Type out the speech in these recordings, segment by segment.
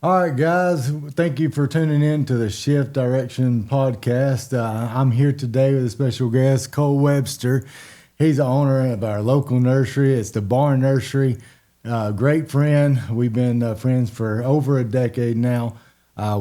All right, guys. Thank you for tuning in to the Shift Direction podcast. I'm here today with a special guest, Cole Webster. He's the owner of our local nursery. It's the Barn Nursery. Great friend. We've been friends for over a decade now.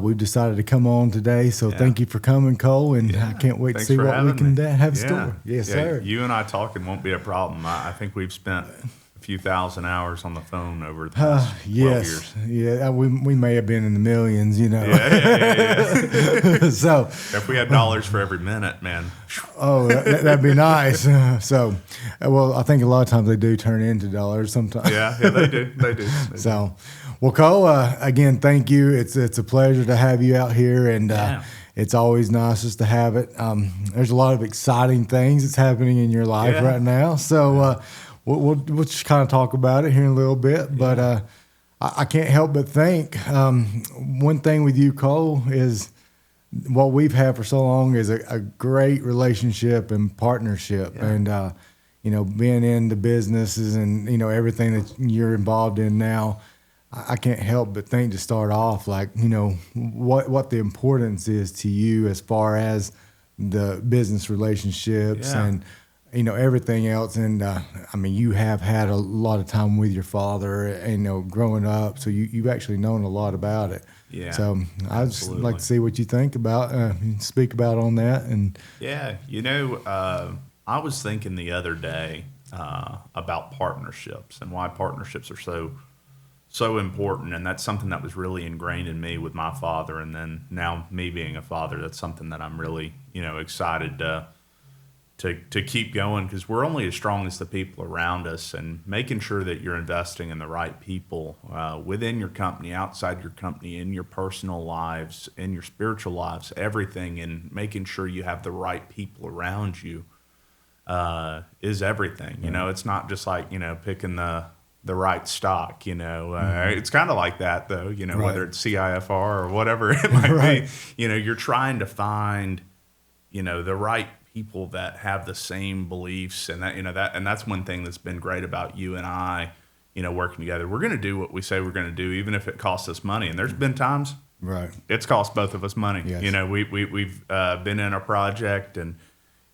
We've decided to come on today, so Yeah. thank you for coming, Cole. And I Yeah. can't wait to Thanks see for what we having can me. have in Yeah. store. Yes, Yeah. sir. You and I talking won't be a problem. I think we've spent a few thousand hours on the phone over the past 12 Yes, years. yeah. We may have been in the millions, you know. Yeah. So. If we had dollars for every minute, man. Oh, that'd be nice. So, well, I think a lot of times they do turn into dollars sometimes. Yeah, they do. They do. So, well, Cole, again, thank you. It's a pleasure to have you out here, and Yeah. it's always nice just to have it. There's a lot of exciting things that's happening in your life Yeah. right now. So, we'll just kind of talk about it here in a little bit. But I can't help but think one thing with you, Cole, is what we've had for so long is a great relationship and partnership. Yeah. And being in the businesses and everything that you're involved in now, I can't help but think to start off like what the importance is to you as far as the business relationships Yeah. and everything else. And I mean, you have had a lot of time with your father, and growing up, so you've actually known a lot about it. Yeah, So I'd just absolutely. like to see what you think about, speak about on that. And Yeah. I was thinking the other day about partnerships and why partnerships are so important, and that's something that was really ingrained in me with my father, and then now me being a father, that's something that I'm really excited to keep going, because we're only as strong as the people around us, and making sure that you're investing in the right people within your company, outside your company, in your personal lives, in your spiritual lives, everything, and making sure you have the right people around you is everything. It's not just like picking the right stock. It's kind of like that though. Right. Whether it's CIFR or whatever it might Right. be. You're trying to find the right people that have the same beliefs, and and that's one thing that's been great about you and I. Working together, we're going to do what we say we're going to do, even if it costs us money. And there's been times right, it's cost both of us money. Yes. We've been in a project, and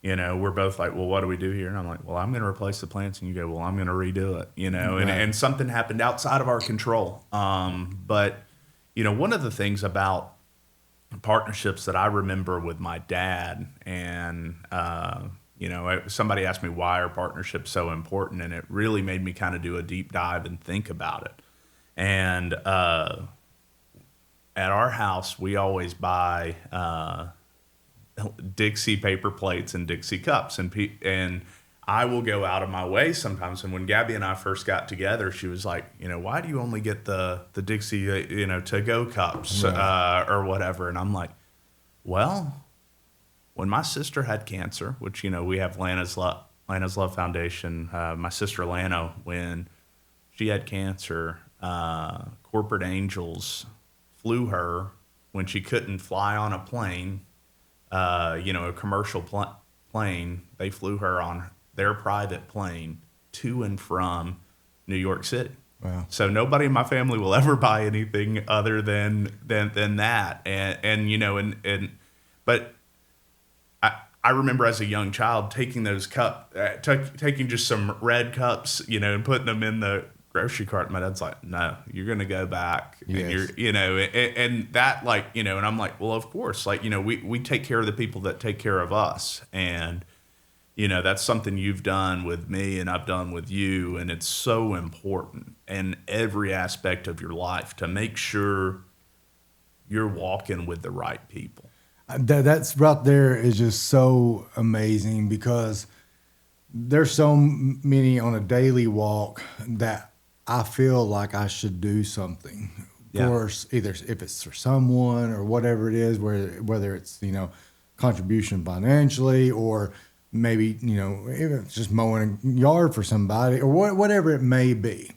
we're both like, well, what do we do here? And I'm like, well, I'm going to replace the plants. And you go, well, I'm going to redo it, Right. and something happened outside of our control. But one of the things about partnerships that I remember with my dad, and somebody asked me, why are partnerships so important? And it really made me kind of do a deep dive and think about it. And at our house, we always buy Dixie paper plates and Dixie cups, and I will go out of my way sometimes. And when Gabby and I first got together, she was like, why do you only get the Dixie to go cups Right. or whatever? And I'm like, well, when my sister had cancer, which we have Lana's Love Foundation, my sister Lana, when she had cancer, corporate angels flew her when she couldn't fly on a plane. A commercial plane. They flew her on their private plane to and from New York City. Wow. So nobody in my family will ever buy anything other than that. But I remember as a young child taking those taking just some red cups, and putting them in the grocery cart. My dad's like, no, you're going to go back. Yes. And and that, like, and I'm like, well, of course, like, we take care of the people that take care of us. And, that's something you've done with me and I've done with you. And it's so important in every aspect of your life to make sure you're walking with the right people. That's right there is just so amazing because there's so many on a daily walk that I feel like I should do something Yeah. for, either if it's for someone or whatever it is, whether it's contribution financially, or maybe even if it's just mowing a yard for somebody, or whatever it may be.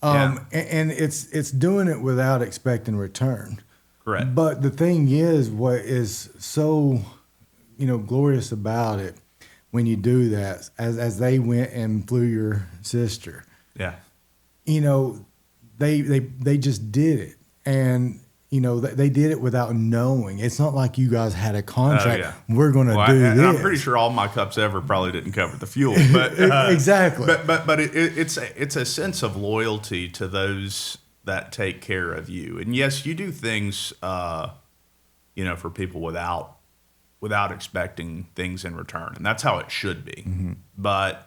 And it's doing it without expecting return. Correct. But the thing is, what is so glorious about it when you do that, as they went and flew your sister, Yeah. they just did it, And they did it without knowing. It's not like you guys had a contract. yeah. We're going to do and this. I'm pretty sure all my cups ever probably didn't cover the fuel, but exactly. But it's a sense of loyalty to those that take care of you. And yes, you do things, for people without expecting things in return, and that's how it should be. Mm-hmm. But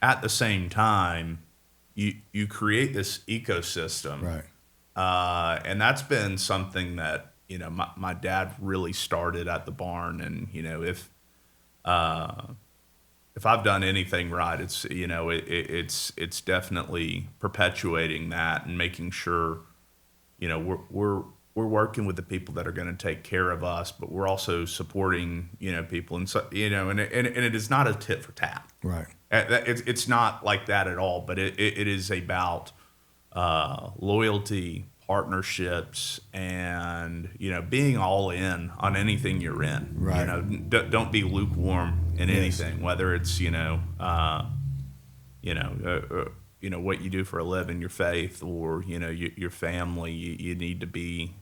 at the same time, you create this ecosystem, Right. And that's been something that my dad really started at the barn. And if I've done anything right, it's it's definitely perpetuating that and making sure we're working with the people that are going to take care of us, but we're also supporting people, and so and it is not a tit for tat. Right. It's not like that at all, but it is about loyalty, partnerships, and being all in on anything you're in. Right. Don't be lukewarm in anything, whether it's what you do for a living, your faith, or your family. You need to be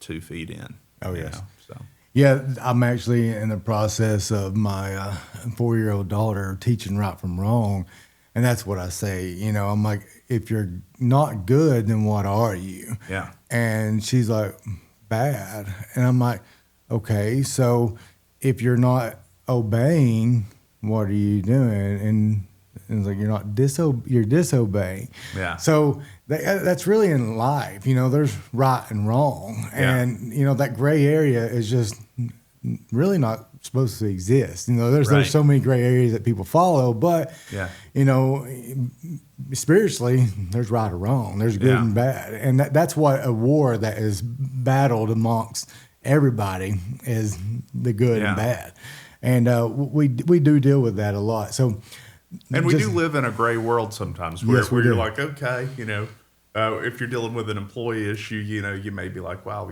2 feet in. Oh yes. So. Yeah, I'm actually in the process of my 4-year-old daughter teaching right from wrong. And that's what I say. I'm like, if you're not good, then what are you? Yeah. And she's like, bad. And I'm like, okay, so if you're not obeying, what are you doing? And it's like, you're disobeying. Yeah. So that's really in life. There's right and wrong. Yeah. And, that gray area is just really not supposed to exist. There's Right. so many gray areas that people follow, but, Yeah. spiritually, there's right or wrong. There's good Yeah. and bad. And that's what a war that is battled amongst everybody is the good Yeah. and bad. And we do deal with that a lot. So, And we do live in a gray world sometimes where, Yes, we where you're do. like, okay, if you're dealing with an employee issue, you may be like, wow,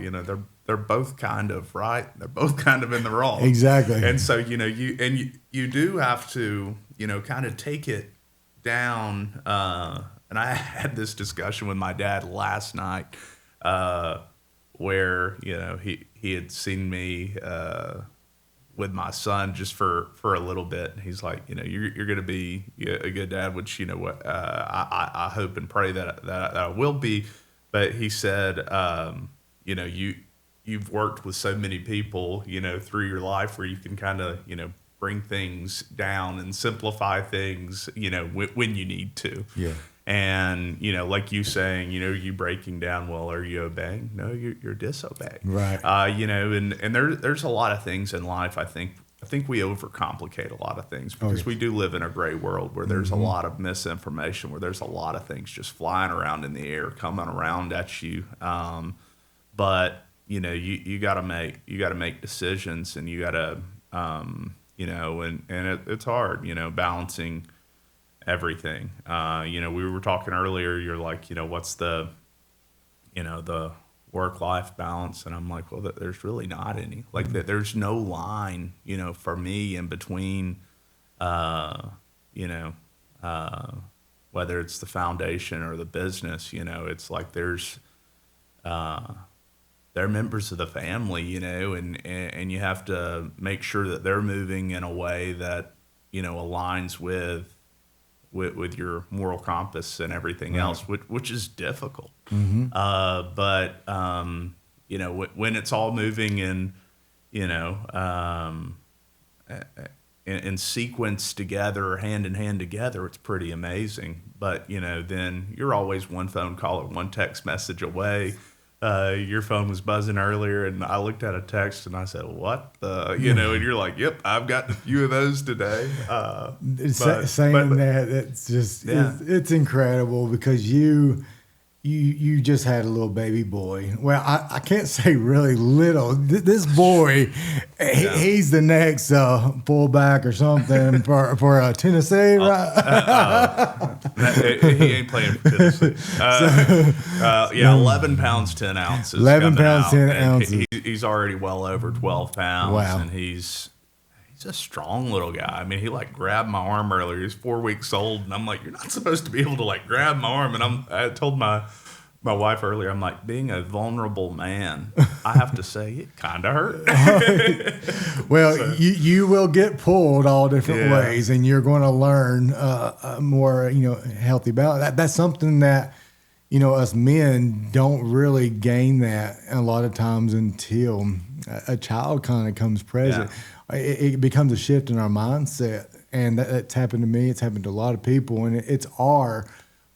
they're both kind of right. They're both kind of in the wrong. Exactly. And so, you do have to, kind of take it down. And I had this discussion with my dad last night, where, he had seen me, with my son just for a little bit. And he's like, you're going to be a good dad, which, I hope and pray that I will be. But he said, you've worked with so many people, through your life where you can kind of, bring things down and simplify things, when you need to. Yeah. And, like you saying, you breaking down, well, are you obeying? No, you're disobeying. Right. And there's a lot of things in life. I think we overcomplicate a lot of things because we do live in a gray world where there's a lot of misinformation, where there's a lot of things just flying around in the air, coming around at you. But you got to make decisions, and you got to, it's hard, balancing everything. We were talking earlier, you're like, what's the work-life balance? And I'm like, well, there's really not any. Like, there's no line, for me in between, whether it's the foundation or the business, it's like they're members of the family, and you have to make sure that they're moving in a way that, aligns with your moral compass and everything else, which is difficult. Mm-hmm. But when it's all moving in sequence together, hand in hand together, it's pretty amazing. But then you're always one phone call or one text message away. Your phone was buzzing earlier, and I looked at a text and I said, "What the?" And you're like, "Yep, I've got a few of those today." It's just it's incredible because you just had a little baby boy. Well, I can't say really little. This boy, he's the next fullback or something for Tennessee, right? He ain't playing for Tennessee. 11 pounds 10 ounces. 11 pounds 10 ounces. He's already well over 12 pounds. Wow. And he's a strong little guy. I mean, he grabbed my arm earlier. He's 4 weeks old, and I'm like, you're not supposed to be able to grab my arm. And I told my my wife earlier, I'm like, being a vulnerable man, I have to say it kind of hurt. Well, So, you will get pulled all different yeah. ways, and you're going to learn more, healthy balance. That's something that, us men don't really gain that a lot of times until a child kind of comes present. Yeah. It becomes a shift in our mindset, and that's happened to me. It's happened to a lot of people, and it's our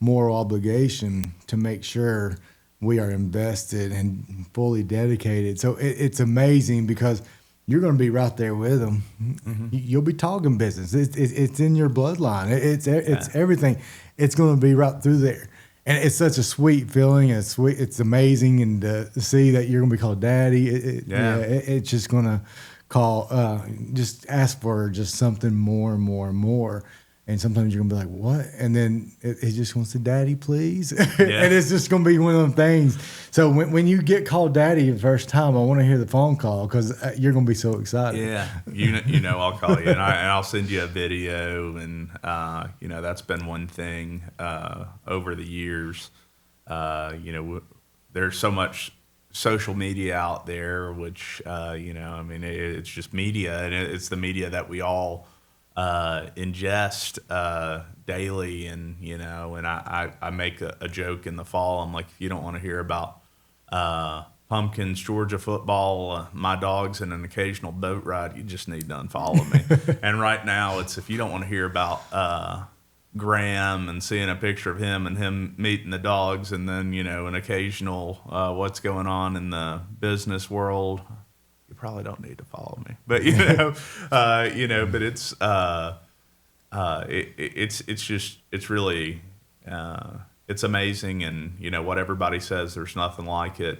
moral obligation to make sure we are invested and fully dedicated. So it's amazing because you're going to be right there with them. You'll be talking business. It's in your bloodline. It's everything. It's going to be right through there. And it's such a sweet feeling. And it's amazing. And to see that you're going to be called daddy, it's just going to just ask for just something more and more and more. And sometimes you're going to be like, what? And then it just wants to daddy, please. Yeah. And it's just going to be one of them things. So when you get called daddy the first time, I want to hear the phone call because you're going to be so excited. Yeah, I'll call you and I'll send you a video, and that's been one thing over the years. There's so much social media out there, which it's just media, and it's the media that we all ingest daily, and I make a joke in the fall. I'm like, if you don't want to hear about Pumpkins, Georgia football, my dogs, and an occasional boat ride, you just need to unfollow me. And right now, it's if you don't want to hear about Graham and seeing a picture of him and him meeting the dogs, and then an occasional what's going on in the business world, you probably don't need to follow me. But but it's really it's amazing, and what everybody says, there's nothing like it.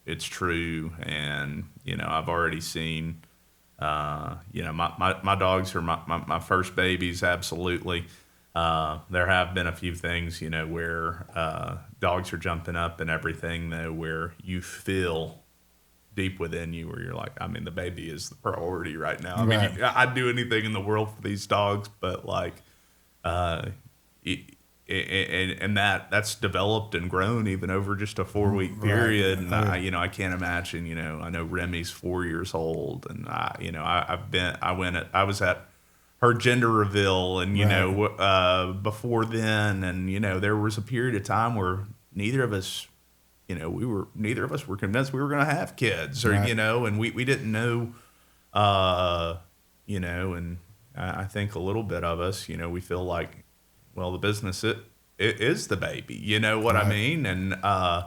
It's true, and I've already seen my dogs are my first babies, absolutely. There have been a few things where dogs are jumping up and everything, though, where you feel deep within you where you're like, the baby is the priority right now. Right. I'd do anything in the world for these dogs, but and that's developed and grown even over just a 4-week period. And I can't imagine, I know Remy's 4 years old, and I was at her gender reveal, and before then, and there was a period of time where neither of us were convinced we were going to have kids, or right. And we didn't know, and I think a little bit of us, we feel like, well, the business it is the baby, you know what right. I mean? And I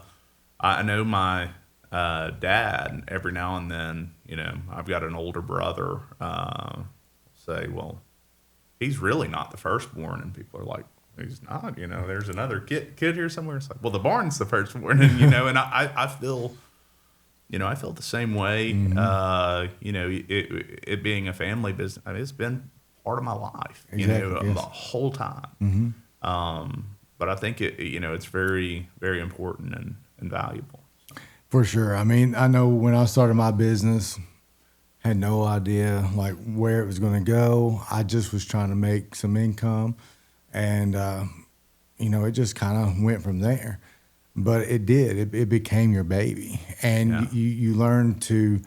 know my dad, every now and then, I've got an older brother, say, well, he's really not the firstborn, and people are like, he's not, there's another kid here somewhere. It's like, well, the barn's the firstborn, and and I feel, I feel the same way. It being a family business, it's been part of my life, Exactly, the whole time. But I think it's very, very important and valuable. For sure. I know when I started my business, had no idea like where it was going to go. I just was trying to make some income, and it just kind of went from there. But it did. It became your baby, and you learn to,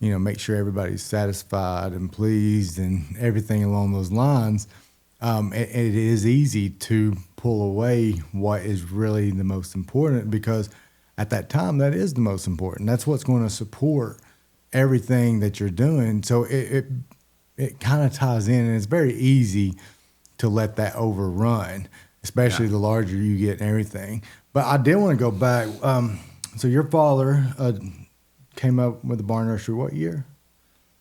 make sure everybody's satisfied and pleased and everything along those lines. It is easy to pull away what is really the most important, because at that time, that is the most important. That's what's going to support everything that you're doing. So it kind of ties in, and it's very easy to let that overrun, especially the larger you get and everything. But I did want to go back. So your father came up with the barn nursery what year?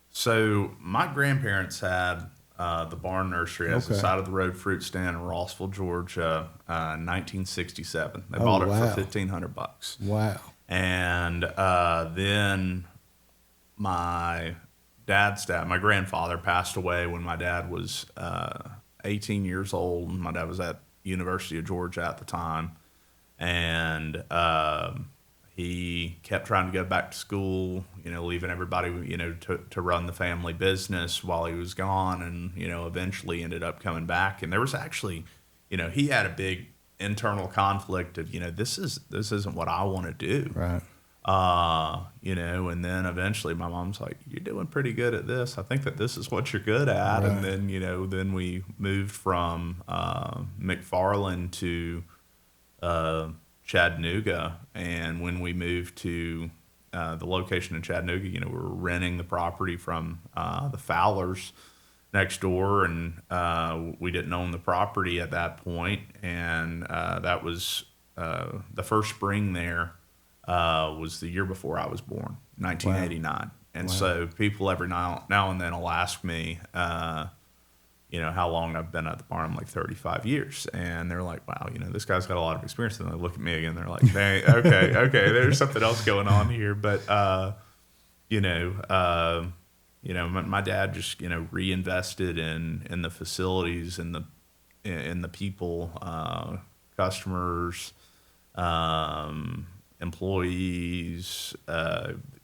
So my grandparents had the barn nursery as the side of the road fruit stand in Rossville, Georgia, 1967. They bought it for $1,500. Wow. And then my dad's dad, my grandfather, passed away when my dad was 18 years old. My dad was at University of Georgia at the time, and he kept trying to go back to school, leaving everybody, to run the family business while he was gone, and eventually ended up coming back. And there was actually, he had a big internal conflict of, this isn't what I want to do. Right. And then eventually my mom's like, you're doing pretty good at this. I think that this is what you're good at. Right. And then, then we moved from McFarland to Chattanooga. And when we moved to the location in Chattanooga, we were renting the property from the Fowlers next door, and we didn't own the property at that point. And that was the first spring there was the year before I was born, 1989. Wow. And so people every now and then will ask me, how long I've been at the barn. I'm like 35 years. And they're like, wow, this guy's got a lot of experience. And they look at me again. They're like, hey, okay, there's something else going on here. But, my dad just, reinvested in the facilities and in the people, customers, employees,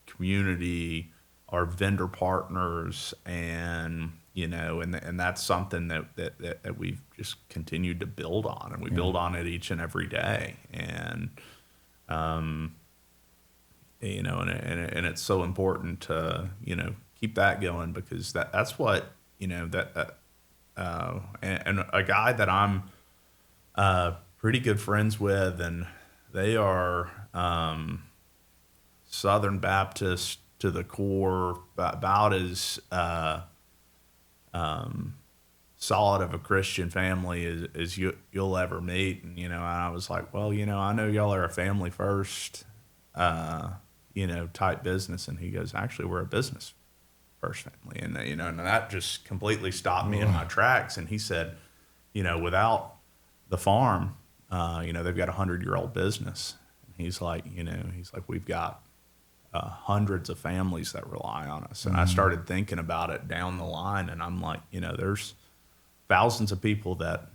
community, our vendor partners, and and that's something that we've just continued to build on, and we build on it each and every day, and and it's so important to keep that going, because that's what and a guy that I'm pretty good friends with, and they are Southern Baptist to the core, about as solid of a Christian family as you'll ever meet. And I was like, well, I know y'all are a family first, type business. And he goes, actually, we're a business first family. And and that just completely stopped me in my tracks. And he said, without the farm, they've got 100-year-old business. And he's like, we've got hundreds of families that rely on us. And I started thinking about it down the line, and I'm like, there's thousands of people that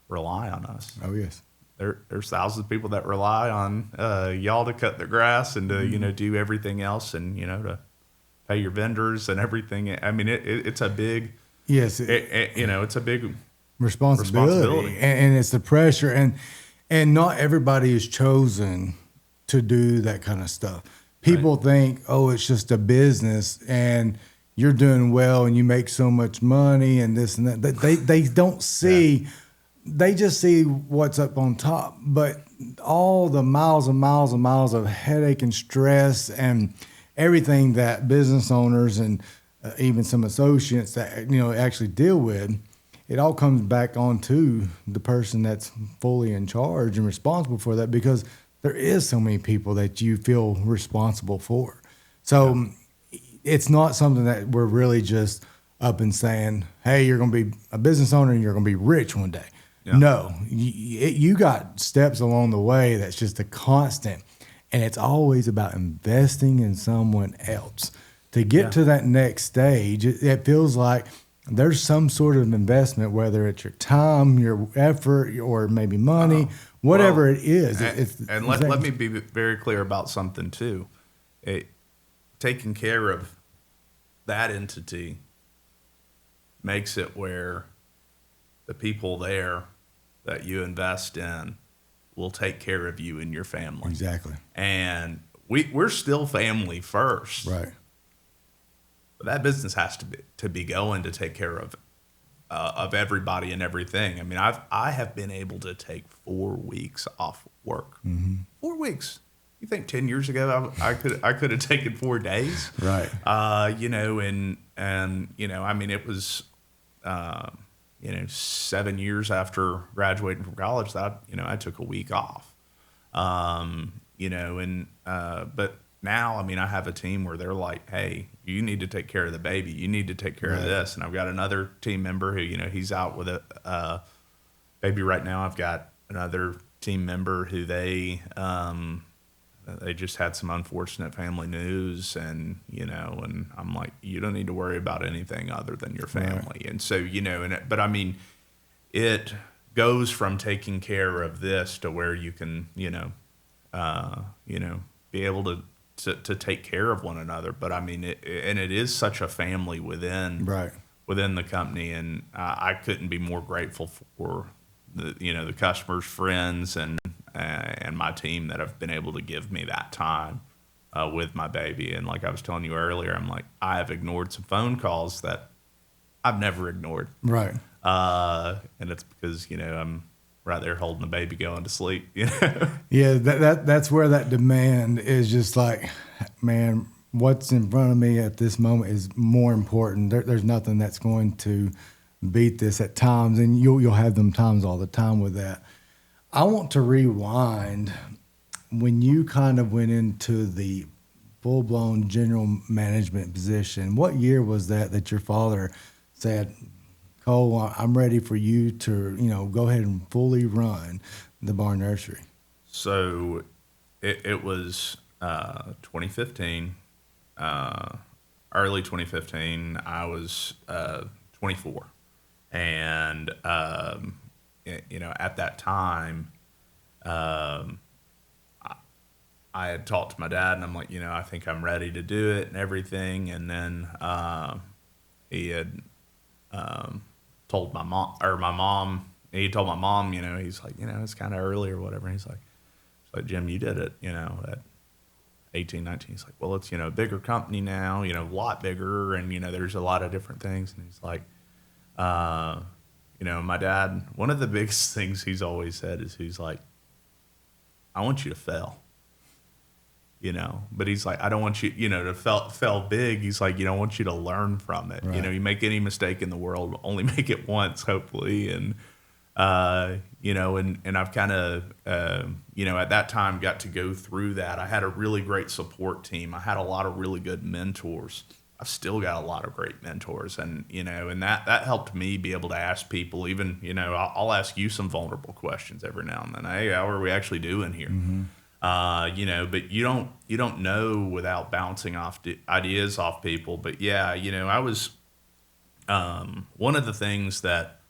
rely on us. Oh, yes. There's thousands of people that rely on y'all to cut their grass and to, do everything else, and, to pay your vendors and everything. I mean, it's a big, yes, it's a big responsibility. And it's the pressure, and not everybody is chosen to do that kind of stuff. People think, oh, it's just a business and you're doing well and you make so much money and this and that. They don't see, they just see what's up on top. But all the miles and miles and miles of headache and stress and everything that business owners and even some associates that actually deal with, it all comes back onto the person that's fully in charge and responsible for that, because there is so many people that you feel responsible for. So it's not something that we're really just up and saying, hey, you're going to be a business owner and you're going to be rich one day. Yeah. No, you got steps along the way that's just a constant. And it's always about investing in someone else. To get to that next stage, it feels like there's some sort of investment, whether it's your time, your effort, or maybe money, whatever it is. Let me be very clear about something too. Taking care of that entity makes it where the people there that you invest in will take care of you and your family. Exactly. And we're still family first. Right. But that business has to be going to take care of everybody and everything. I mean, I have been able to take 4 weeks off work. Mm-hmm. 4 weeks. You think 10 years ago I could have taken 4 days? Right. I mean, it was 7 years after graduating from college that I took a week off. But now, I mean, I have a team where they're like, hey, you need to take care of the baby. You need to take care of this. And I've got another team member who, he's out with a baby right now. I've got another team member who they just had some unfortunate family news, and, and I'm like, you don't need to worry about anything other than your family. Right. And so, but I mean, it goes from taking care of this to where you can, be able to take care of one another. But I mean, it is such a family within the company, and I couldn't be more grateful for the customers, friends, and my team that have been able to give me that time with my baby. And like I was telling you earlier, I'm like, I have ignored some phone calls that I've never ignored. Right. And it's because, I'm right there holding the baby going to sleep, Yeah, that's where that demand is just like, man, what's in front of me at this moment is more important. There's nothing that's going to beat this at times, and you'll have them times all the time with that. I want to rewind when you kind of went into the full-blown general management position. What year was that your father said, Cole, I'm ready for you to, go ahead and fully run the barn nursery? So it was 2015, early 2015. I was 24. And, at that time, I had talked to my dad, and I'm like, I think I'm ready to do it and everything. And then he had told my mom, he told my mom, he's like, it's kind of early or whatever. And he's like, Jim, you did it, at 18, 19. He's like, well, it's, a bigger company now, a lot bigger. And, there's a lot of different things. And he's like, my dad, one of the biggest things he's always said is he's like, I want you to fail, but he's like, I don't want you, to fail big. He's like, I want you to learn from it. Right. You make any mistake in the world, only make it once, hopefully. And, and I've kind of, at that time got to go through that. I had a really great support team. I had a lot of really good mentors. I've still got a lot of great mentors, and and that helped me be able to ask people. Even I'll ask you some vulnerable questions every now and then. Hey, how are we actually doing here? Mm-hmm. But you don't know without bouncing off ideas off people. But yeah, I was one of the things that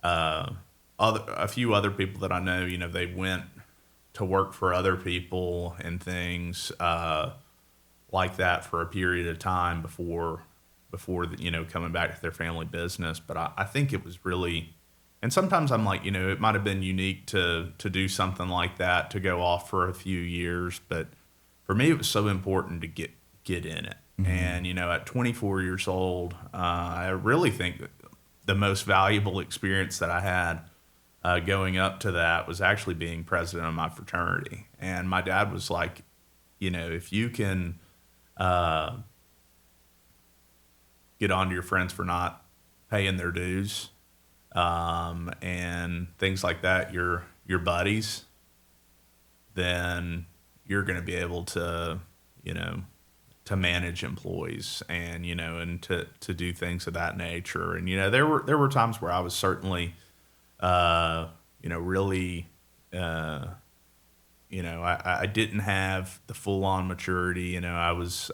a few other people that I know, they went to work for other people and things. Like that for a period of time before coming back to their family business. But I think it was really, and sometimes I'm like, it might have been unique to do something like that, to go off for a few years. But for me, it was so important to get in it. Mm-hmm. And, at 24 years old, I really think that the most valuable experience that I had going up to that was actually being president of my fraternity. And my dad was like, if you can get on to your friends for not paying their dues, and things like that, your buddies, then you're going to be able to, to manage employees and, and to do things of that nature. And, there were times where I was certainly, really, I didn't have the full on maturity. I was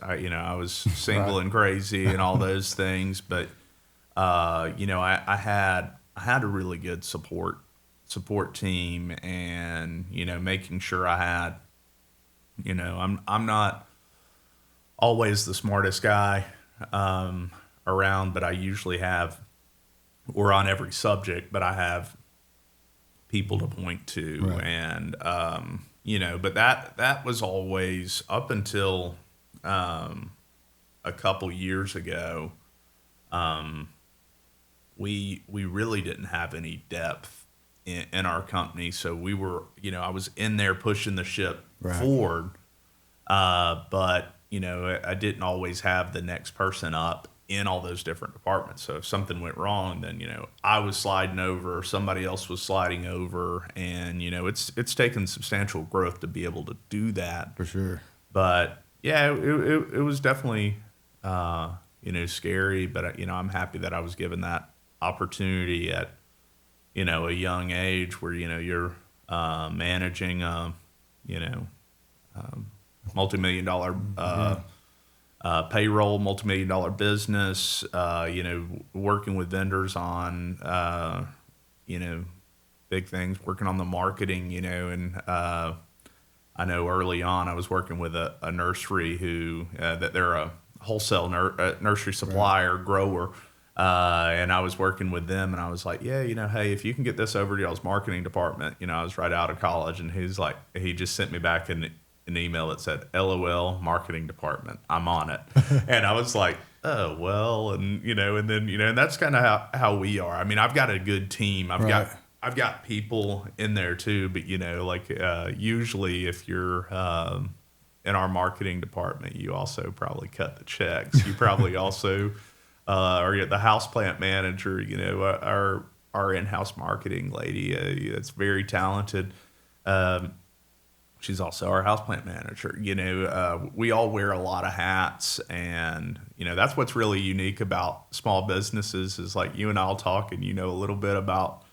single Right. and crazy and all those things. But, I had a really good support team, and, making sure I had, I'm not always the smartest guy, around, but I usually have, or on every subject, but I have people to point to. Right. And, but that was always up until a couple years ago. We really didn't have any depth in our company, so we were, I was in there pushing the ship Right. forward, but I didn't always have the next person up in all those different departments. So if something went wrong, then I was sliding over, or somebody else was sliding over, and it's taken substantial growth to be able to do that. For sure. But yeah, it was definitely scary, but I'm happy that I was given that opportunity at a young age, where you're managing multi-million-dollar payroll, multi-million-dollar business, working with vendors on, big things, working on the marketing, and I know early on I was working with a nursery that they're a wholesale nursery supplier, grower, And I was working with them, and I was like, yeah, hey, if you can get this over to y'all's marketing department, I was right out of college, and he just sent me back an email that said, LOL, marketing department, I'm on it. And I was like, oh, well, and, and then, and that's kind of how we are. I mean, I've got a good team. I've got people in there too, but usually if you're in our marketing department, you also probably cut the checks. You probably also are the houseplant manager. Our in-house marketing lady that's very talented. She's also our houseplant manager. We all wear a lot of hats, and that's what's really unique about small businesses is like you and I'll talk, and a little bit about.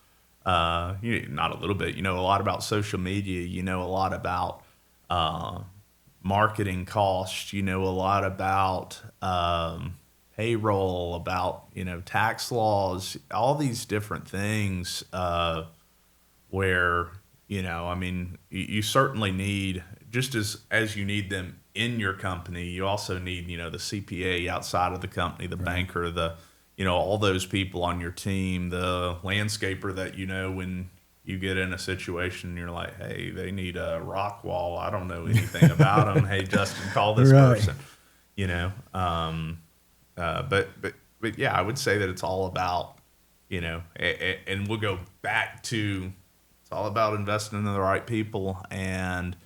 Not a little bit, a lot about social media, a lot about marketing costs, a lot about payroll, about, tax laws, all these different things where, I mean, you certainly need, just as you need them in your company, you also need, the CPA outside of the company, the banker, all those people on your team, the landscaper that when you get in a situation, you're like, hey, they need a rock wall. I don't know anything about them. Hey, Justin, call this person. But yeah, I would say that it's all about, and we'll go back to it's all about investing in the right people and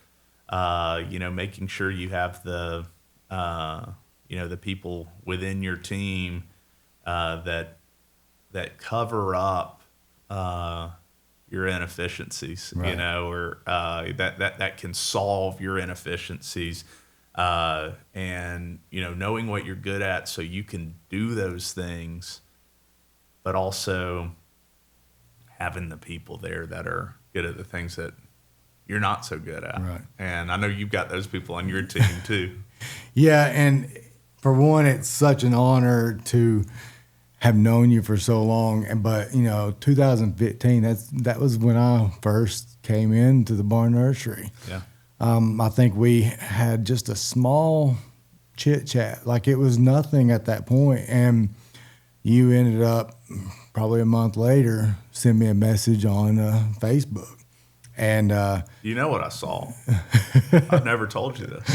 making sure you have the the people within your team. That cover up your inefficiencies, right. Or that can solve your inefficiencies, and knowing what you're good at so you can do those things, but also having the people there that are good at the things that you're not so good at. Right. And I know you've got those people on your team too. Yeah, and for one, it's such an honor to have known you for so long, but 2015, that was when I first came into the barn nursery. Yeah. I think we had just a small chit chat, like it was nothing at that point, and you ended up probably a month later send me a message on Facebook, and you know what I saw? I've never told you this.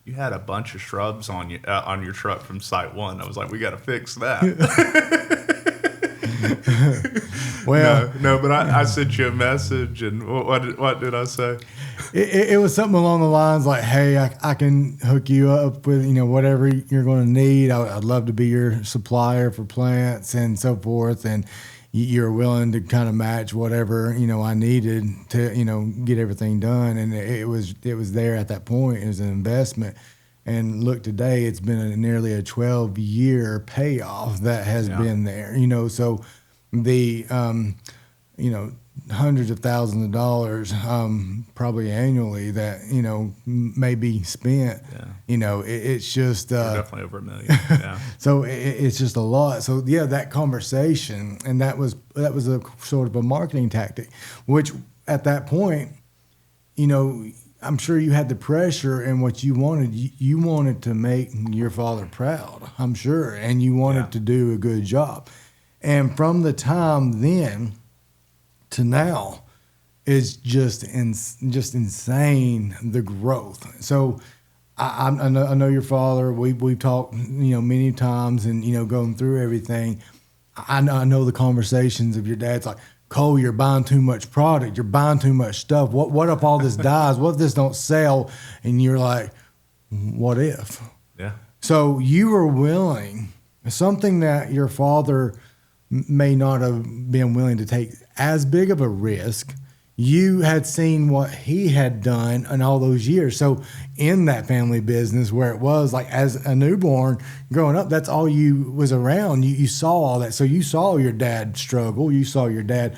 You had a bunch of shrubs on your truck from Site 1. I was like, we got to fix that. Well, no, but I sent you a message, and what did I say? It was something along the lines like, hey, I can hook you up with whatever you're going to need. I'd love to be your supplier for plants and so forth, and you're willing to kind of match whatever I needed to get everything done. And it was there at that point. It was an investment, and look, today it's been nearly a 12-year payoff that has been there. So the hundreds of thousands of dollars probably annually that may be spent. It's just definitely over $1 million. Yeah. So it's just a lot. So yeah, that conversation, and that was a sort of a marketing tactic, which at that point, I'm sure you had the pressure, and what you wanted, you wanted to make your father proud, I'm sure, and you wanted to do a good job. And from the time then to now is just insane, the growth. So I know your father. We've talked many times, and going through everything. I know the conversations of your dad's like, Cole, you're buying too much product. You're buying too much stuff. What if all this dies? What if this don't sell? And you're like, what if? Yeah. So you were willing, something that your father may not have been willing to take as big of a risk. You had seen what he had done in all those years. So in that family business where it was like as a newborn growing up, that's all you was around. You saw all that. So you saw your dad struggle. You saw your dad,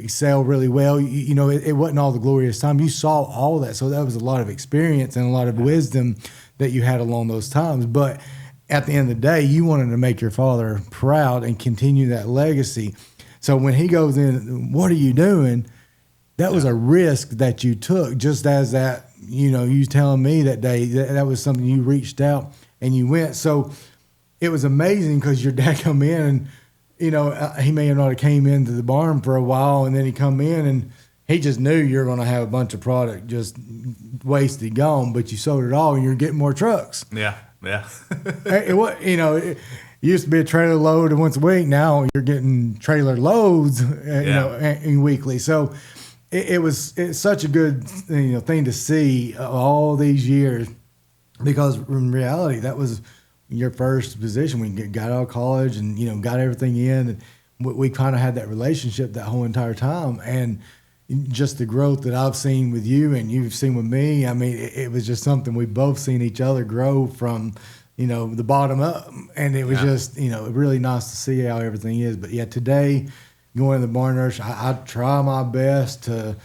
sell really well. It wasn't all the glorious time. You saw all that. So that was a lot of experience and a lot of wisdom that you had along those times. But at the end of the day, you wanted to make your father proud and continue that legacy. So when he goes in, what are you doing? That was a risk that you took, just as that, you telling me that day, that was something you reached out and you went. So it was amazing because your dad come in and, he may have not have came into the barn for a while, and then he come in and he just knew you were going to have a bunch of product just wasted, gone, but you sold it all and you're getting more trucks. Yeah. It used to be a trailer load once a week. Now you're getting trailer loads, weekly. So it's such a good, thing to see all these years, because in reality, that was your first position. We got out of college and, got everything in, and we kind of had that relationship that whole entire time. And just the growth that I've seen with you and you've seen with me, I mean, it was just something we both seen each other grow from, the bottom up. And it was just, really nice to see how everything is. But yeah, today, going to the barn nurse, I try my best to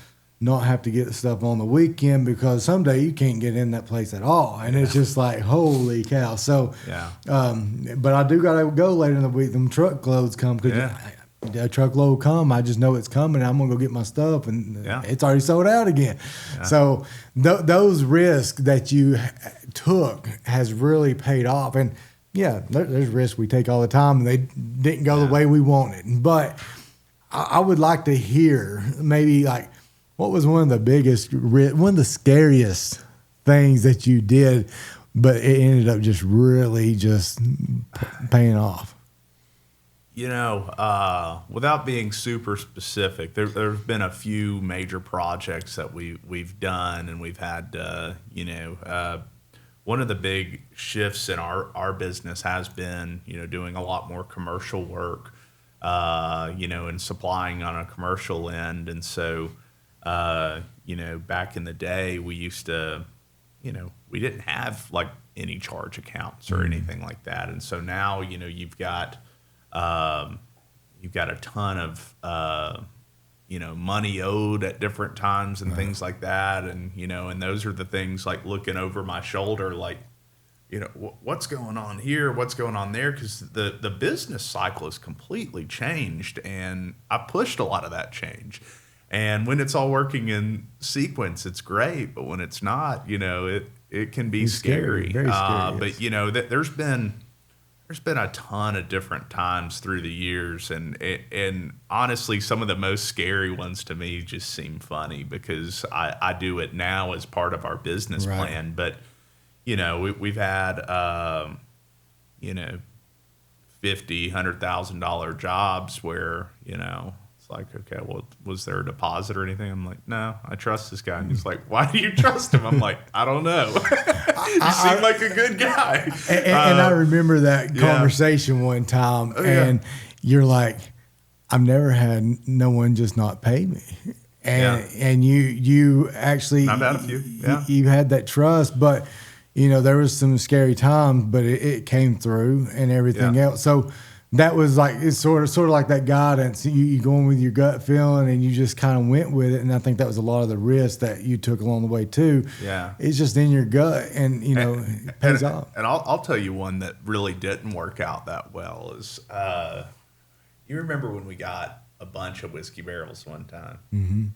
not have to get the stuff on the weekend, because someday you can't get in that place at all. And it's just like, holy cow. So, but I do got to go later in the week. Them truckloads come, because a truckload come, I just know it's coming. I'm gonna go get my stuff, and it's already sold out again. So those risks that you took has really paid off. And there's risks we take all the time, and they didn't go the way we wanted. But I would like to hear maybe like, what was one of the scariest things that you did, but it ended up just really just paying off. Without being super specific, there's been a few major projects that we've done, and we've had, one of the big shifts in our business has been, doing a lot more commercial work, and supplying on a commercial end. And so, back in the day, we used to, we didn't have like any charge accounts or anything like that. And so now, you've got a ton of, money owed at different times and things like that. And, and those are the things like looking over my shoulder, like, what's going on here? What's going on there? Because the business cycle has completely changed, and I pushed a lot of that change. And when it's all working in sequence, it's great. But when it's not, it can be scary. Very scary. But, there's been a ton of different times through the years, and honestly, some of the most scary ones to me just seem funny, because I do it now as part of our business plan. But we've had $50,000-$100,000 jobs where it's like, okay, well, was there a deposit or anything? I'm like, no, I trust this guy. And he's like, why do you trust him? I'm like, I don't know. You seem like a good guy. And I remember that conversation one time, and you're like, I've never had no one just not pay me. And you actually, I've had a few. You had that trust, but there was some scary times, but it came through and everything else. So that was like, it's sort of like that guidance. You going with your gut feeling, and you just kind of went with it. And I think that was a lot of the risk that you took along the way too. Yeah, it's just in your gut, and it pays off. And I'll tell you one that really didn't work out that well is, you remember when we got a bunch of whiskey barrels one time,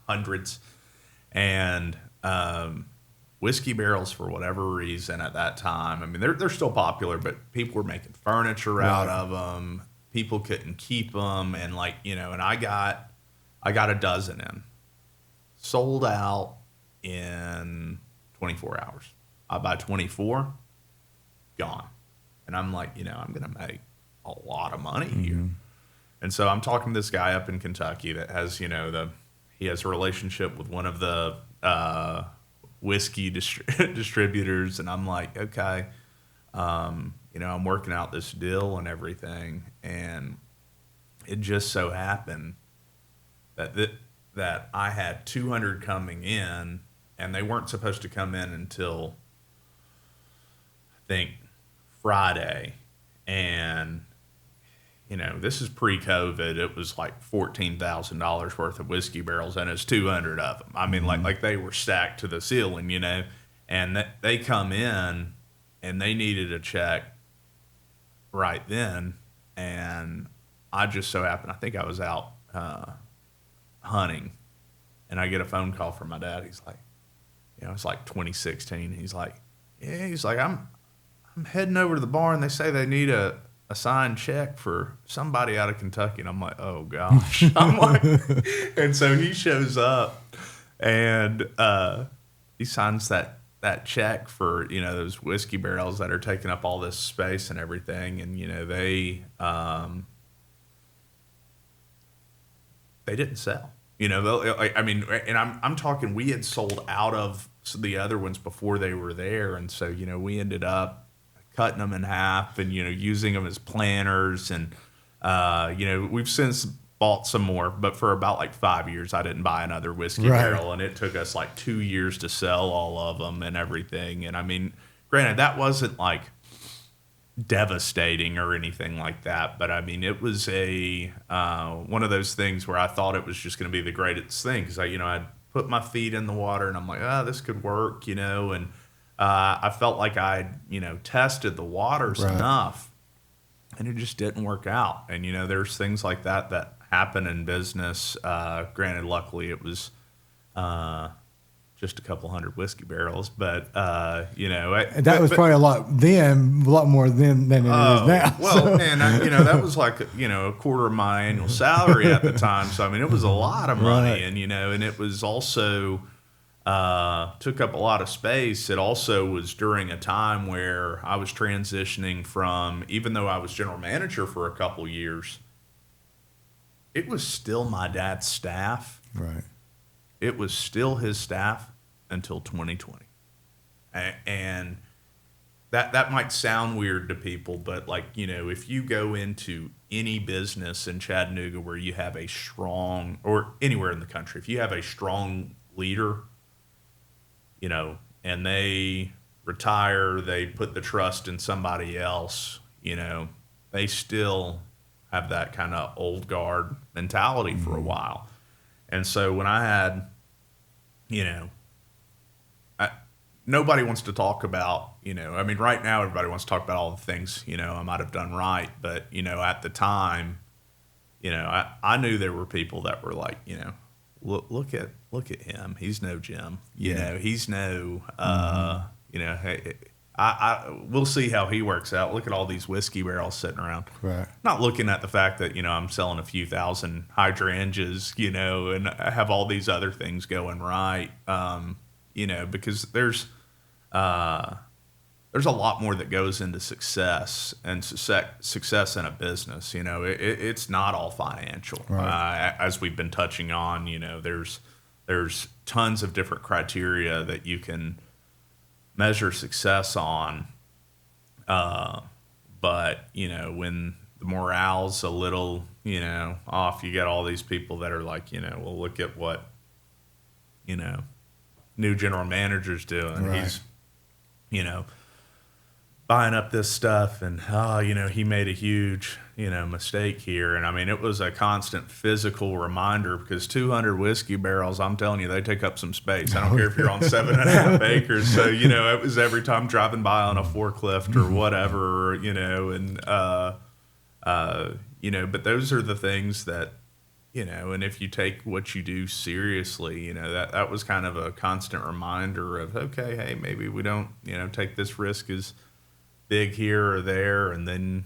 hundreds, and whiskey barrels, for whatever reason at that time, I mean, they're still popular, but people were making furniture out of them. People couldn't keep them, and and I got a dozen in, sold out in 24 hours. By 24, gone, and I'm like, I'm gonna make a lot of money here. And so I'm talking to this guy up in Kentucky that has, he has a relationship with one of the whiskey distributors, and I'm like, okay, I'm working out this deal and everything, and it just so happened that I had 200 coming in, and they weren't supposed to come in until I think Friday, and this is pre-COVID. It was like $14,000 worth of whiskey barrels, and it's 200 of them. I mean, like they were stacked to the ceiling, and they come in, and they needed a check right then. And I just so happened, I think I was out hunting, and I get a phone call from my dad. He's like, it's like 2016. He's like, I'm I'm heading over to the barn. They say they need a signed check for somebody out of Kentucky. And I'm like, oh gosh. I'm like, and so he shows up and he signs that check for, those whiskey barrels that are taking up all this space and everything. And, they didn't sell. And I'm talking, we had sold out of the other ones before they were there. And so, we ended up cutting them in half and, using them as planters. And, we've since bought some more, but for about like 5 years, I didn't buy another whiskey barrel. And it took us like 2 years to sell all of them and everything. And I mean, granted, that wasn't like devastating or anything like that, but I mean, it was one of those things where I thought it was just going to be the greatest thing. Cause I'd put my feet in the water and I'm like, this could work, and, I felt like I'd, tested the waters enough and it just didn't work out. And, there's things like that happen in business. Granted, luckily it was, just a couple hundred whiskey barrels, but, that was probably a lot more then than it is now. Well, so. Man, that was like, a quarter of my annual salary at the time. So, I mean, it was a lot of money and, and it was also, took up a lot of space. It also was during a time where I was transitioning from, even though I was general manager for a couple years, it was still my dad's staff. Right. It was still his staff until 2020. And that might sound weird to people, but like, if you go into any business in Chattanooga where you have a strong, or anywhere in the country, if you have a strong leader, and they retire, they put the trust in somebody else, they still have that kind of old guard mentality for a while. And so when I had, nobody wants to talk about, right now everybody wants to talk about all the things, I might have done right. But, at the time, I knew there were people that were like, look at him. He's no Jim. He's no, hey, we'll see how he works out. Look at all these whiskey barrels sitting around. Right. Not looking at the fact that, I'm selling a few thousand hydrangeas, and I have all these other things going right. Because there's a lot more that goes into success and success in a business. It's not all financial. Right. As we've been touching on, there's tons of different criteria that you can measure success on. But, when the morale's a little, off, you got all these people that are like, well, look at what, new general manager's doing. Right. He's, buying up this stuff and, he made a huge, mistake here. And I mean, it was a constant physical reminder because 200 whiskey barrels, I'm telling you, they take up some space. I don't care if you're on 7.5 acres. So, it was every time driving by on a forklift or whatever, but those are the things that, and if you take what you do seriously, that was kind of a constant reminder of, okay, hey, maybe we don't, take this risk as big here or there. And then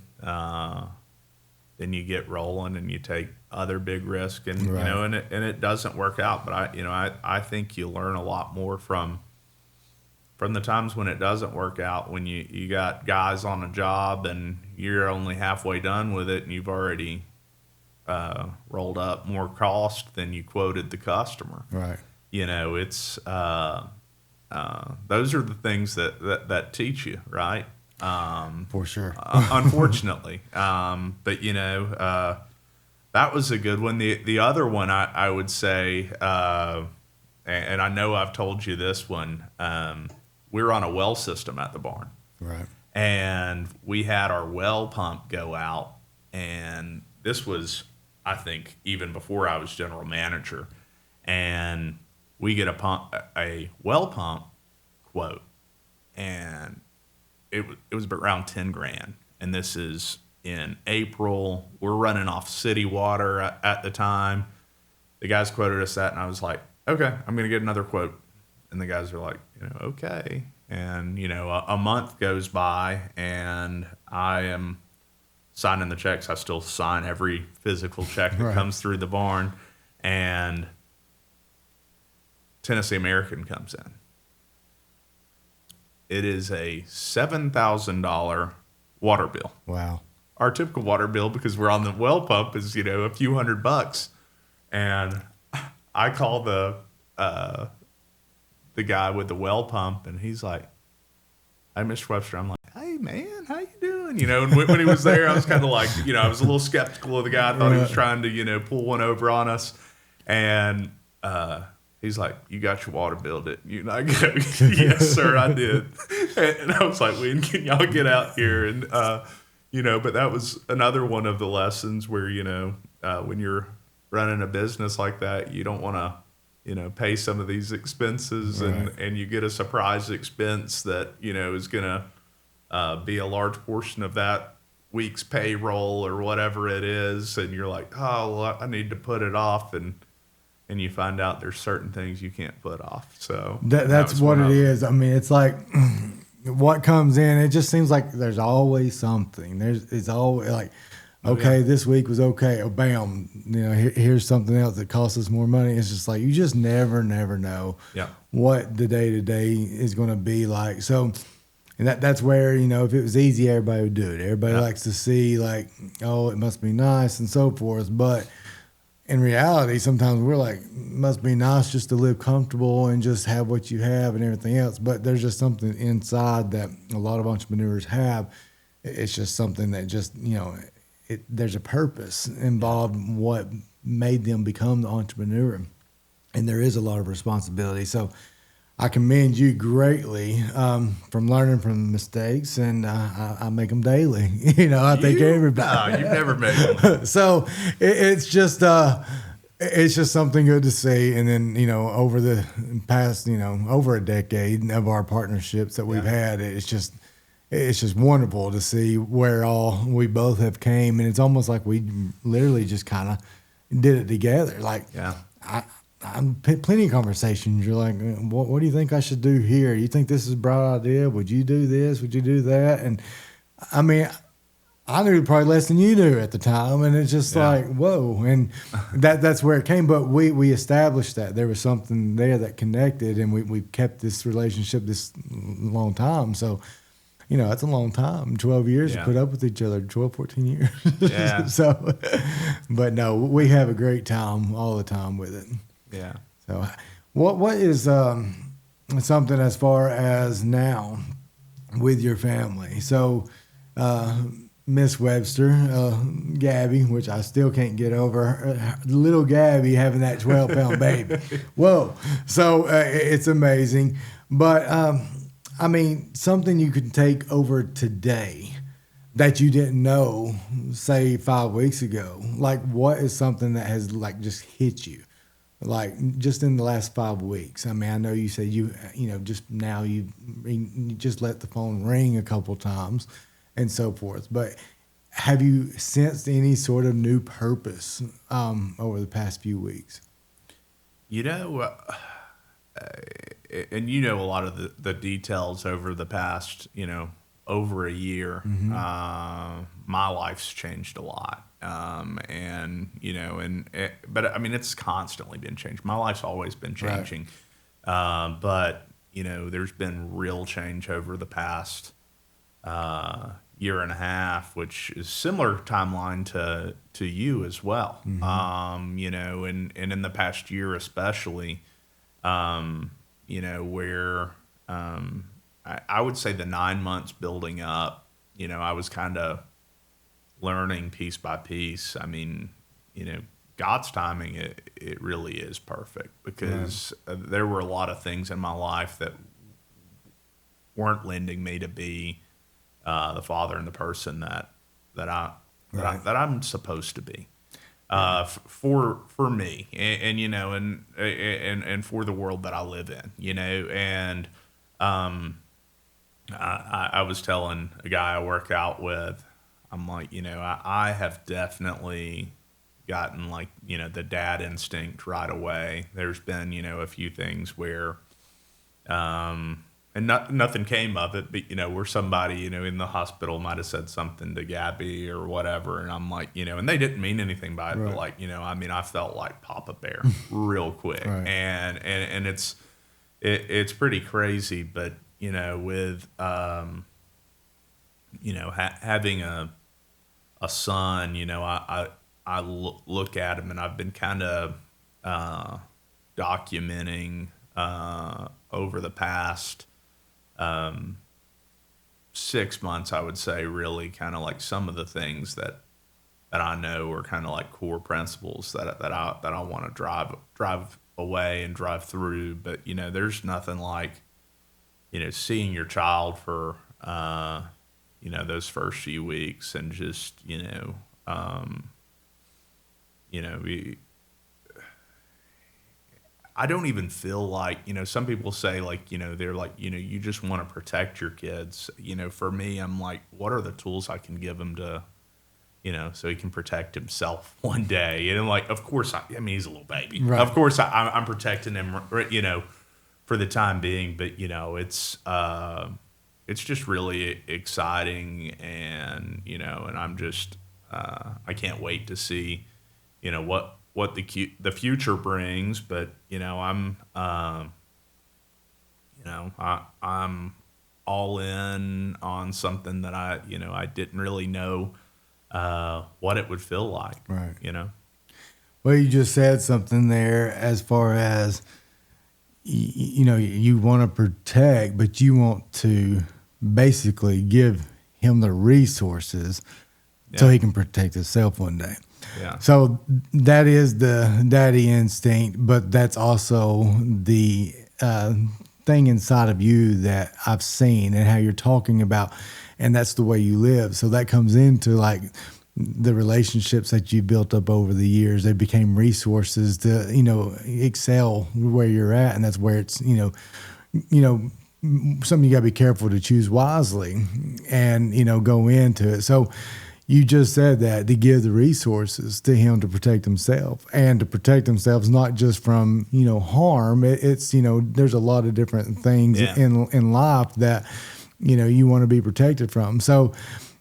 you get rolling and you take other big risk and, right. And it doesn't work out. But I think you learn a lot more from the times when it doesn't work out, when you got guys on a job and you're only halfway done with it and you've already rolled up more cost than you quoted the customer. Right. It's those are the things that teach you, right? For sure. Unfortunately. But that was a good one. The other one I would say, and I know I've told you this one, we were on a well system at the barn. Right. And we had our well pump go out, and this was, I think, even before I was general manager, and we get a well pump quote, and it was around 10 grand. And this is in April. We're running off city water at the time. The guys quoted us that, and I was like, okay, I'm going to get another quote. And the guys are like, okay. And, a month goes by and I am signing the checks. I still sign every physical check that Right. comes through the barn. And Tennessee American comes in. It is a $7,000 water bill. Wow. Our typical water bill, because we're on the well pump, is a few $100. And I call the guy with the well pump, and he's like, "Hey, Mr. Webster." I'm like, "Hey, man, how you doing?" And when he was there, I was kind of like, I was a little skeptical of the guy. I thought he was trying to pull one over on us. And he's like, "You got your water bill, didn't you?" And I go, "Yes, sir, I did." And I was like, "When can y'all get out here?" And but that was another one of the lessons where when you're running a business like that, you don't want to pay some of these expenses, Right. and you get a surprise expense that is going to be a large portion of that week's payroll or whatever it is, and you're like, "Oh, well, I need to put it off," and you find out there's certain things you can't put off. So That's what it is. I mean, it's like what comes in. It just seems like there's always something. It's always like, okay, this week was okay. Oh, bam! Here's something else that costs us more money. It's just like you just never know what the day to day is going to be like. So, and that's where if it was easy, everybody would do it. Everybody likes to see like, oh, it must be nice and so forth, but in reality, sometimes we're like, it must be nice just to live comfortable and just have what you have and everything else. But there's just something inside that a lot of entrepreneurs have. It's just something that just, there's a purpose involved in what made them become the entrepreneur. And there is a lot of responsibility. So I commend you greatly from learning from mistakes, and I make them daily. I think everybody. No, you've never made them. So it's just something good to see. And then over the past over a decade of our partnerships that we've had, it's just wonderful to see where all we both have came, and it's almost like we literally just kind of did it together. Like I'm plenty of conversations. You're like, what do you think I should do here? You think this is a bright idea? Would you do this? Would you do that? And I mean, I knew probably less than you knew at the time, and it's just like, whoa. And that's where it came. But we established that there was something there that connected, and we kept this relationship this long time. So, that's a long time, 12 years to put up with each other, 12, 14 years. Yeah. So, but no, we have a great time all the time with it. Yeah. So, what is something as far as now with your family? So, Miss Webster, Gabby, which I still can't get over, little Gabby having that 12-pound baby. Whoa! So it's amazing, but I mean, something you could take over today that you didn't know, say 5 weeks ago. Like, what is something that has like just hit you? Like just in the last 5 weeks. I mean, I know you said just now you just let the phone ring a couple times and so forth. But have you sensed any sort of new purpose over the past few weeks? And a lot of the details over the past, over a year. My life's changed a lot. But I mean, it's constantly been changed. My life's always been changing. Right. But there's been real change over the past year and a half, which is similar timeline to you as well. And in the past year especially, where I would say the 9 months building up, I was kind of learning piece by piece. I mean, God's timing, it really is perfect, because there were a lot of things in my life that weren't lending me to be the father and the person that I'm supposed to be for me, and for the world that I live in, and I was telling a guy I work out with, I'm like, I have definitely gotten like, the dad instinct right away. There's been, a few things where, and nothing came of it, but where somebody in the hospital might have said something to Gabby or whatever, and I'm like, and they didn't mean anything by it, but Right. like, I mean, I felt like Papa Bear real quick, Right. and it's pretty crazy, but with having a son, I look at him, and I've been kind of documenting over the past 6 months, I would say, really kind of like some of the things that I know are kind of like core principles that I want to drive away and drive through. But there's nothing like seeing your child for those first few weeks, and just we, I don't even feel like, some people say like, they're like, you just want to protect your kids. For me, I'm like, what are the tools I can give him to, so he can protect himself one day? And like, of course, I mean, he's a little baby. Right. Of course, I'm protecting him, for the time being. But, it's just really exciting. And, and I'm just, I can't wait to see, what the future brings. But I'm all in on something that I didn't really know what it would feel like. Right. Well, you just said something there as far as you want to protect, but you want to basically give him the resources so he can protect himself one day. Yeah. So that is the daddy instinct, but that's also the thing inside of you that I've seen and how you're talking about, and that's the way you live. So that comes into like the relationships that you built up over the years. They became resources to, excel where you're at. And that's where it's, something you got to be careful to choose wisely and, go into it. So you just said that to give the resources to him to protect himself, and to protect themselves, not just from, harm. It's, there's a lot of different things in life that, you want to be protected from. So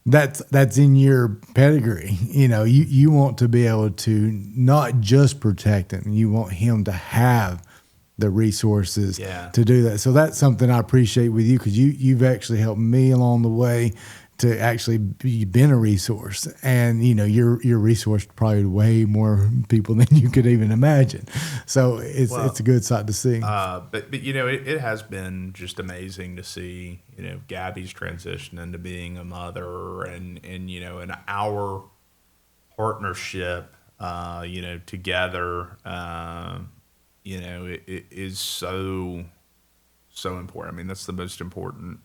that's in your pedigree. You want to be able to not just protect him. You want him to have the resources to do that. So that's something I appreciate with you, because you've actually helped me along the way to actually been a resource, and you're resourced probably way more people than you could even imagine. So it's a good sight to see. But it has been just amazing to see Gabby's transition into being a mother, and and our partnership together it is so important. I mean, that's the most important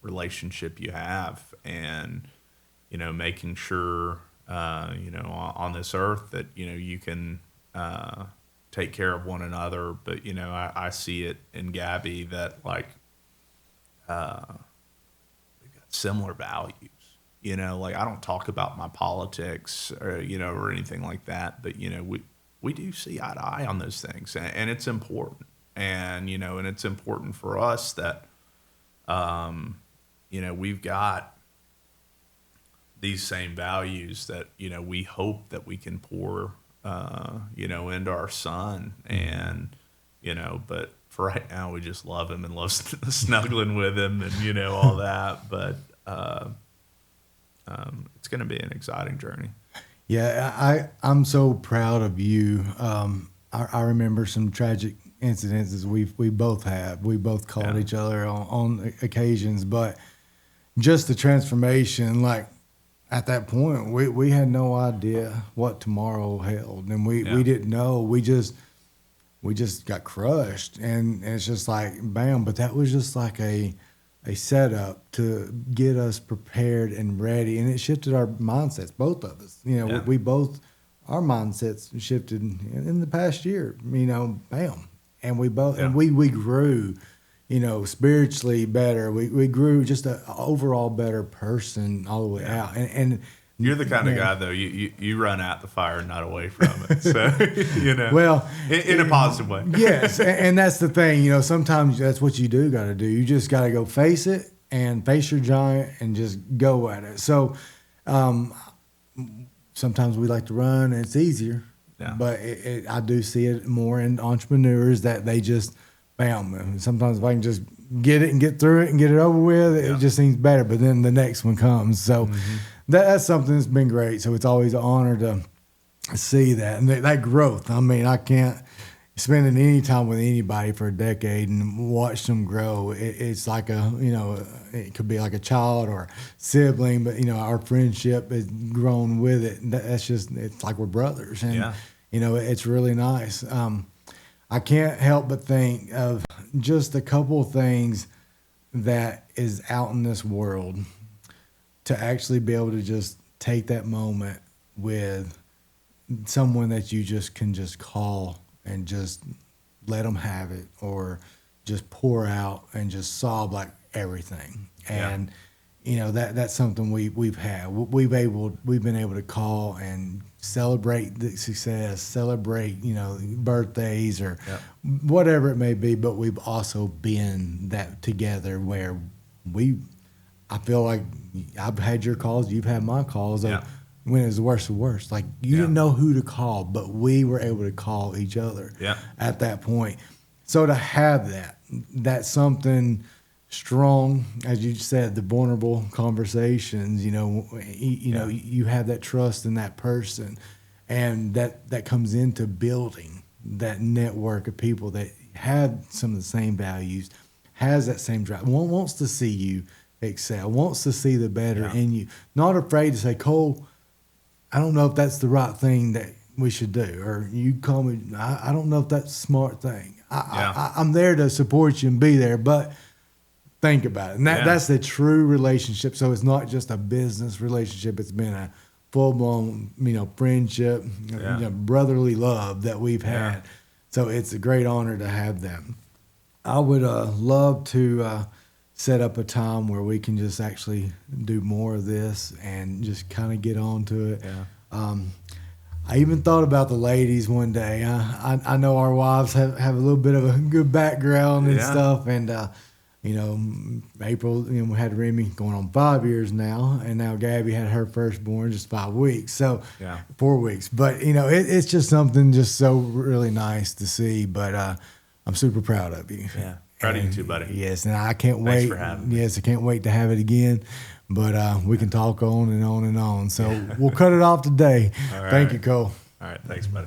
relationship you have, and making sure on this earth that you can take care of one another. But I see it in Gabby that like we've got similar values. Like, I don't talk about my politics or or anything like that, but we do see eye to eye on those things, and it's important. And and it's important for us that we've got these same values that, we hope that we can pour, into our son. And, but for right now, we just love him and love snuggling with him and, all that. But it's going to be an exciting journey. Yeah, I'm so proud of you. I remember some tragic incidences we both have. We both called each other on occasions, but just the transformation, like at that point, we had no idea what tomorrow held, and we didn't know. We just got crushed, and it's just like bam. But that was just like a setup to get us prepared and ready, and it shifted our mindsets, both of us. We both, our mindsets shifted in the past year. Bam, and we both and we grew. Spiritually better. We grew just an overall better person all the way out. And You're the kind of guy, though, you run at the fire, not away from it. So, Well, in a positive way. Yes, and that's the thing. Sometimes that's what you do got to do. You just got to go face it and face your giant and just go at it. So sometimes we like to run and it's easier. Yeah. But I do see it more in entrepreneurs that they just, bam. And sometimes if I can just get it and get through it and get it over with, it just seems better. But then the next one comes. So that's something that's been great. So it's always an honor to see that. And that growth. I mean, I can't spend any time with anybody for a decade and watch them grow. It's like it could be like a child or sibling, but our friendship has grown with it. That's just, it's like we're brothers, and it's really nice. I can't help but think of just a couple of things that is out in this world to actually be able to just take that moment with someone that you just can just call and just let them have it, or just pour out and just sob like everything. And that's something we've had. We've been able to call and celebrate the success, celebrate birthdays or whatever it may be. But we've also been that together where I feel like I've had your calls, you've had my calls. When it was the worst of the worst. Like, you didn't know who to call, but we were able to call each other at that point. So to have that's something strong, as you said, the vulnerable conversations, you have that trust in that person. And that comes into building that network of people that have some of the same values, has that same drive, wants to see you excel, wants to see the better in you, not afraid to say, Cole, I don't know if that's the right thing that we should do. Or you call me, I don't know if that's a smart thing. I'm there to support you and be there, but think about it. And that's the true relationship. So it's not just a business relationship. It's been a full-blown, friendship, brotherly love that we've had. So it's a great honor to have that. I would love to set up a time where we can just actually do more of this and just kind of get on to it. I even thought about the ladies one day. I know our wives have a little bit of a good background and stuff. And, April, we had Remy going on 5 years now. And now Gabby had her firstborn just 5 weeks. So 4 weeks. But, it's just something just so really nice to see. But I'm super proud of you. Yeah. Proud of you too, buddy. Yes, and I can't Thanks wait. For having me. Yes, I can't wait to have it again. But we can talk on and on and on. So we'll cut it off today. All right. Thank you, Cole. All right. Thanks, buddy.